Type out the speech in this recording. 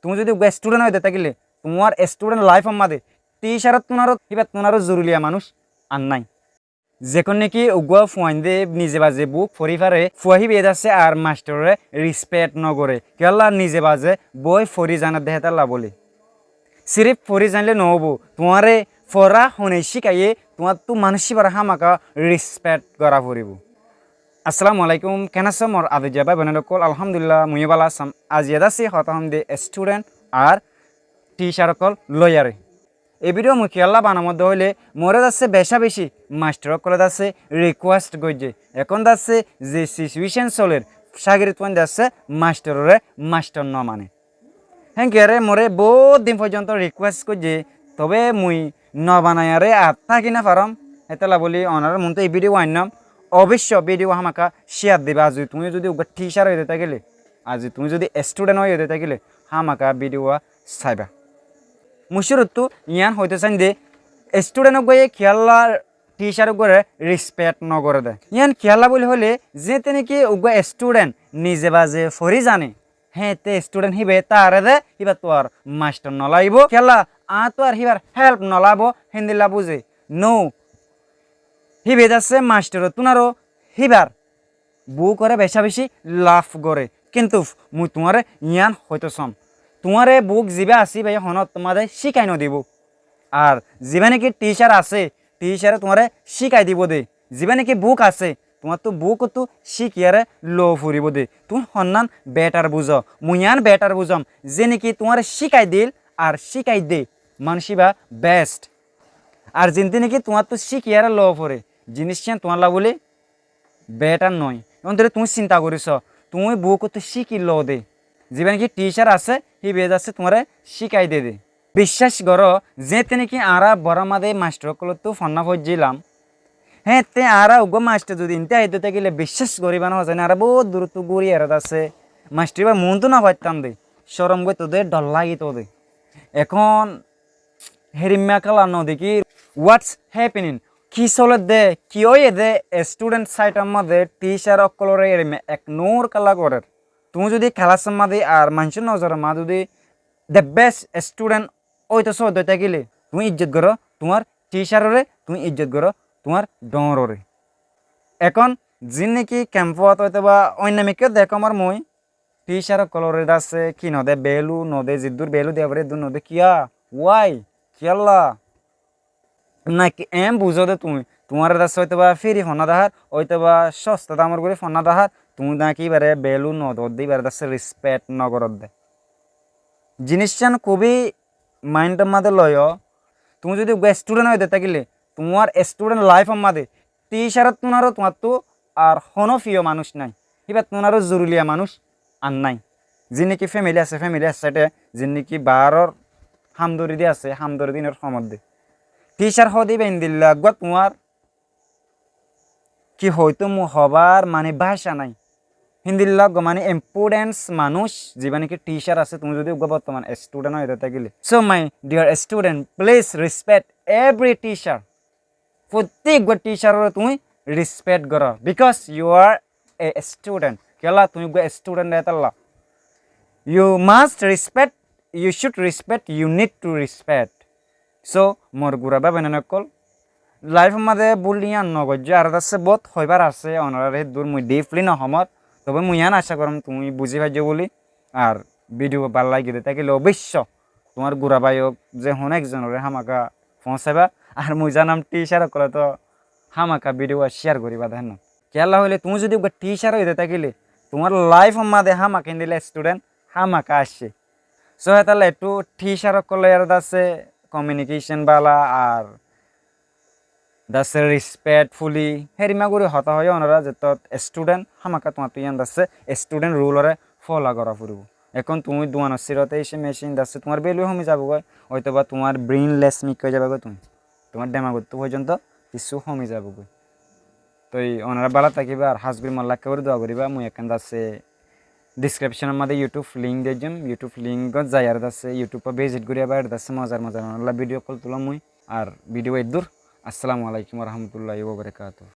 তুমি যদি স্টুডেন্ট হইতে থাকিলে তোমার স্টুডেন্ট লাইফ মাদে টিচারত তোমারও জরুরিয়া মানুষ আর নাই যেখন নাকি উগুয়া ফুয়াইন দে নিজে বাজে বুক ফরি ফারে ফুয়াহি বেদ আছে আর মাস্টারে রিসপেক্ট নগরে কেলা নিজে বাজে বই ফরি জানা দেহতাল্লা বলে সিরিফ ফরি জানলে নহব তোমারে ফরা হনে শিখাইয়ে তোমার তো মানসি বারা হামাকা রিসপেক্ট করা ফুরিব আসসালামু আলাইকুম কেন আছো মোর আদু যাবা বনালকল আলহামদুলিল্লাহ মুই বালা আসাম আজি এদাসি হতাম দে স্টুডেন্ট আর টিচার কল লয়ারে এই ভিডিও মুই খেলা বানামত হইলে মোরে যাচ্ছে বেশা বেশি মাস্টার কলে যাচ্ছে রিকোয়েস্ট গইজে এখন যাচ্ছে যে সিচুয়েশন চলের সাগরিত পয়েন্ট যাচ্ছে মাস্টাররে মাস্টার ন মানে হ্যাঁ কে মোরে বহুত দিন পর্যন্ত রিকোয়েস্ট করছে তবে মুই ন বানায়ারে আর থাকি না পারম এতলা বলি অনার মন তো এই ভিডিও আইনাম অবশ্য ভিডিও আমাকে শেয়ার দেবে আজ তুমি যদি টিচার হয়ে যেতে গেলে আজ তুমি যদি স্টুডেন্ট হয়ে যেতে গেলে আমাকে ভিডিও চাইবা মুসুরতো ইয়ান হইতে চান দে স্টুডেন্টক গিয়ে খেলা টিচারক গড়ে রেসপেক্ট নগরে দেয় ইয়ান খেলা বলে হলে যে নাকি উগা স্টুডেন্ট নিজে বাজে ফরি জানে হ্যাঁ তে স্টুডেন্ট হিবে তারে দে হিবা তো আর মাস্টার নলাইব খেলা তো আর হিবার হেল্প নলাব হিন্দিলা বুঝে নো হিবে যাচ্ছে মাস্টার তুনারও হিবার বউ করে বেশা বেশি লাভ করে কিন্তু মুই তোমারে ইয়ান হইতে চাম তোমারে বুক যিবা আসি ভাই হনত তোমাদের শিখাই নদিব আর যিবা নাকি টিচার আছে টিচারে তোমারে শিখাই দিব দে যিবা নাকি বুক আছে তোমার তো বুক তো শিখিয়ারে লো ফুরিব দে তুমি সন্ধান বেটার বুঝ মুইয়ান বেটার বুঝম যে নাকি তোমার শিখাই দিল আর শিখাই দে মানসিবা বেস্ট আর যিনতে নাকি তোমার তো শিখিয়ারে লো ফুরে জিনিসটা তোমার লা বলে বেটার নয় এখন তুমি চিন্তা করিস তুমি বুক তো শিখি লো দে যিবা নাকি টিচার আছে হি বেদ আছে তোমারে শিখাই দে বিশ্বাস করো যে নাকি আরা বড় মাদে মাস্টার কল তো ফন্না ফজিলাম হ্যাঁ তে আরা উগ্র মাস্টার যদি ইনতে আইতে থাকিলে বিশ্বাস করিবা না যায় না আর বহুত দূরত্ব গড়ি এরত আছে মাস্টার বা মন তো না পাইতাম দে সরম গই তোদের ডর লাগি তোদের এখন হেরিম্যা কালা ন দেখি হোয়াটস হ্যাপেনিং কি চলে দে কি ওয়ে দে স্টুডেন্ট সাইটের মধ্যে টিচার অকলরে এক নোর কালা করে তুমি যদি খেলার মাদে আর মানুষের নজরে মা যদি দ্য বেস্ট স্টুডেন্ট ওইতেছ হইতে গেলে তুমি ইজ্জত করো তোমার টিচাররে তুমি ইজ্জত করো তোমার ডররে এখন যিন নাকি ক্যাম্পত হয়তো বা অন্যামিকে দেখো আমার মই টিচার কলরে আছে কি নদে বেলু নদে জিদ্দুর বেলু দেবরে দু নদে কিয়া ওয়াই কিয়াল্লা না কি এম বুঝো দে তুমি তোমার দাসে হয়তো বা ফেরি ফনা দাহার হয়তো বা সস্তা দামর করে ফনা দাহার তুমি নাকি বারে বেলু নদ দিবার দাসে রেসপেক্ট নগরত দে জিনিসটা খুবই মাইন্ডের মাঝে লয় তুমি যদি স্টুডেন্ট হয়ে থাকিলে তোমার স্টুডেন্ট লাইফের মাঝে টিচার তোমারও তোমার তো আর হনফিও মানুষ নাই এবার তোমারও জরুরিয়া মানুষ আর নাই যে নাকি ফ্যামিলি আছে যে নাকি বারর হামদরি দিয়ে আছে হামদরি দিনের সম্বন্ধে টিচার হদি বেন্দিল্লা তোমার কি হয়তো মু হবার মানে ভাষা নাই হিন্দির লগ মানে ইম্পর্টেন্স মানুষ যেবা নাকি টিচার আছে তুমি যদি বর্তমান স্টুডেন্ট হয়ে থাকিলে so my dear student please respect every teacher প্রত্যেক টিচারের তুমি রেসপেক্ট করো because you are a student কেলা তুমি স্টুডেন্ট এতাল্লা you must respect you should respect you need to respect so more গুড়াবা বেনানকল লাইফের মাঝে বলিয়া নগজ্য আর আছে বহুত হইবার আছে অনারে দূর মুই ডিপলি নহমত তবে মুই ইয়ান আশা করম তুমি বুঝি পাইছো বলি আর ভিডিও ভাল লাগিলে থাকিলে অবশ্য তোমার গুড়া বাইক যে অনেকজনরে হামাকা পৌঁছাবা আর মুই জানাম টিচার করে তো হামাকা ভিডিও শেয়ার করিবা দেন কেলা হইলে তুমি যদি টিচার হইতে থাকিলে তোমার লাইফ মাঝে হামাকে দিলে স্টুডেন্ট হামাকা আসছে সো তাহলে একটু টিচার করলে আর আছে কমিউনিকেশন বালা আর দাসে রেসপেক্টফুলি হেরিমা করে হতা হয় ওনারা যে স্টুডেন্ট হামাকা তোমার তুই দাসে স্টুডেন্ট রুলরে ফলো করা ফুরব এখন তুমি দোয়ানোর সিরতে এসে মেশিন দাসে তোমার বেলু কমে যাবো গয় হয়তো বা তোমার ব্রেইনলেস মিক হয়ে যাবে তুমি তোমার ডেমাগত পর্যন্ত কিছু কমে যাবো গই তো ওনারা বালা থাকিবা আর হাসবির মাল্লা করে দোয়া করিবা মুই এখান দাসে ডিসক্রিপশনের মধ্যে ইউটিউব লিঙ্ক দিয়ে যাম ইউটিউব লিঙ্কত যাই আর দাসে ইউটিউবে ভিজিট করিয়া আর দাসে মজার মজার ভিডিও কল তুলাম মুই আর ভিডিও এদুর আসসালামু আলাইকুম রহমতুল্লাহি ওয়া বারাকাতুহু।